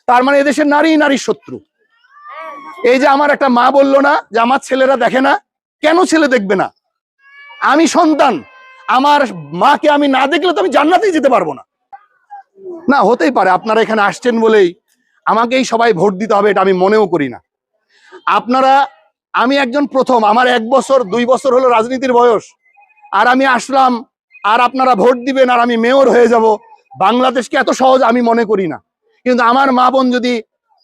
তার মানে এদেশের নারী নারীর শত্রু। এই যে আমার একটা মা বললো না যে আমার ছেলেরা দেখে না, কেন ছেলে দেখবে না? আমি সন্তান, আমার মাকে আমি না দেখলে তো আমি জান্নাতেই যেতে পারবো না। না, হতেই পারে আপনারা এখানে আসছেন বলেই আমাকেই সবাই ভোট দিতে হবে, এটা আমি মনেও করি না। আপনারা, আমি একজন প্রথম, আমার 1 বছর 2 বছর হলো রাজনীতির বয়স, আর আমি আসলাম আর আপনারা ভোট দিবেন আর আমি মেয়র হয়ে যাব, বাংলাদেশকে এত সহজ আমি মনে করি না। কিন্তু আমার মা বোন যদি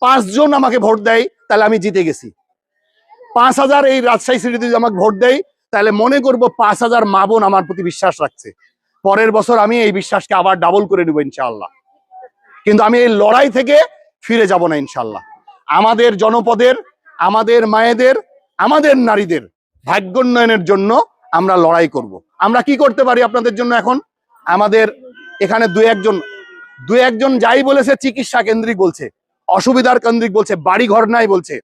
5 জন আমাকে ভোট দেয় তাহলে আমি জিতে গেছি। 5000 এই রাজশাহী সিটিতে যদি আমাকে ভোট দেয় তাহলে মনে করব 5000 মা বোন আমার প্রতি বিশ্বাস রাখছে। পরের বছর আমি এই বিশ্বাসকে আবার ডাবল করে নেব ইনশাআল্লাহ। কিন্তু আমি এই লড়াই থেকে ফিরে যাব না ইনশাআল্লাহ। আমাদের জনপদের, আমাদের মায়েদের, আমাদের নারীদের ভাগ্যোন্নয়নের জন্য আমরা লড়াই করব। আমরা কি করতে পারি আপনাদের জন্য? এখন আমাদের এখানে দু একজন যাই বলেছে চিকিৎসা কেন্দ্রিক বলছে, অসুবিধার কেন্দ্রিক বলছে, বাড়ি ঘর নাই বলছে।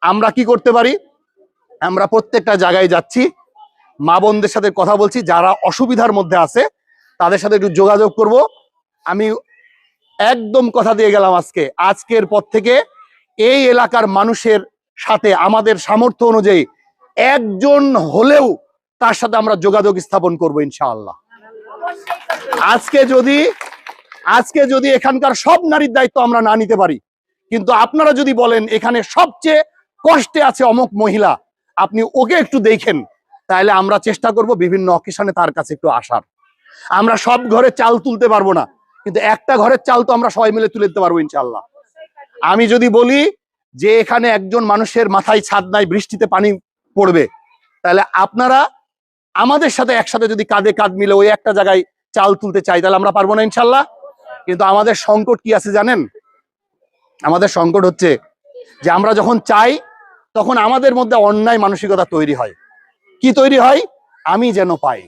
আমরা কি করতে পারি? আমরা প্রত্যেকটা জায়গায় যাচ্ছি, মা বোনদের সাথে কথা বলছি, যারা অসুবিধার মধ্যে আছে তাদের সাথে একটু যোগাযোগ করব। আমি একদম কথা দিয়ে গেলাম, আজকের পর থেকে এই এলাকার মানুষের সাথে আমাদের সামর্থ্য অনুযায়ী একজন হলেও তার সাথে আমরা যোগাযোগ স্থাপন করব ইনশাআল্লাহ। আজকে যদি এখানকার সব নারীর দায়িত্ব আমরা না নিতে পারি, কিন্তু আপনারা যদি বলেন এখানে সবচেয়ে কষ্টে আছে অমুক মহিলা, আপনি ওকে একটু দেখেন, তাহলে আমরা চেষ্টা করব বিভিন্ন অকেশনে তার কাছে একটু আসার। আমরা সব ঘরে চাল তুলতে পারবো না, কিন্তু একটা ঘরের চাল তো আমরা সবাই মিলে তুলে দিতে পারবো ইনশাআল্লাহ। আমি যদি বলি যে এখানে একজন মানুষের মাথায় ছাদ নাই, বৃষ্টিতে পানি পড়বে, তাহলে আপনারা আমাদের সাথে একসাথে যদি কাঁধে কাঁধ মিলে ওই একটা জায়গায় চাল তুলতে চাই, তাহলে আমরা পারবো না ইনশাআল্লাহ। কিন্তু আমাদের সংকট কি আছে জানেন? আমাদের সংকট হচ্ছে যে আমরা যখন চাই তখন আমাদের মধ্যে অন্যায় মানসিকতা তৈরি হয়। কি তৈরি হয়? আমি যেন পাই।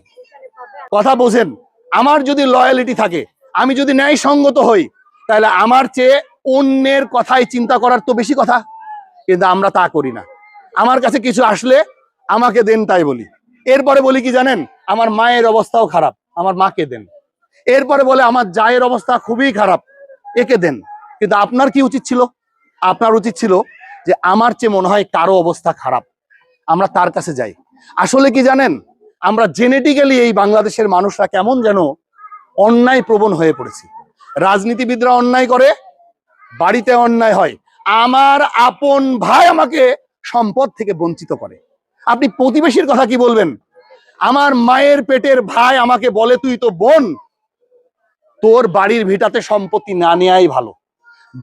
কথা বোঝেন? আমার যদি লয়ালিটি থাকে, আমি যদি ন্যায়সঙ্গত হই, তাহলে আমার চেয়ে অন্যের কথাই চিন্তা করার তো বেশি কথা। কিন্তু আমরা তা করি না। আমার কাছে কিছু আসলে আমাকে দেন তাই বলি, এরপরে বলি কি জানেন, আমার মায়ের অবস্থাও খারাপ, আমার মাকে দেন। এরপরে বলে আমার জায়ের অবস্থা খুবই খারাপ, একে দেন। কিন্তু আপনার কি উচিত ছিল? আপনার উচিত ছিল যে আমার চেয়ে মনে হয় কারো অবস্থা খারাপ, আমরা তার কাছে যাই। আসলে কি জানেন, আমরা জেনেটিক্যালি এই বাংলাদেশের মানুষরা কেমন যেন অন্যায় প্রবণ হয়ে পড়েছি। রাজনীতিবিদরা অন্যায় করে, বাড়িতে অন্যায় হয়, আমার আপন ভাই আমাকে সম্পদ থেকে বঞ্চিত করে। আপনি প্রতিবেশীর কথা কি বলবেন? আমার মায়ের পেটের ভাই আমাকে বলে তুই তো বোন, তোর বাড়ির ভিটাতে সম্পত্তি না নেয়াই ভালো।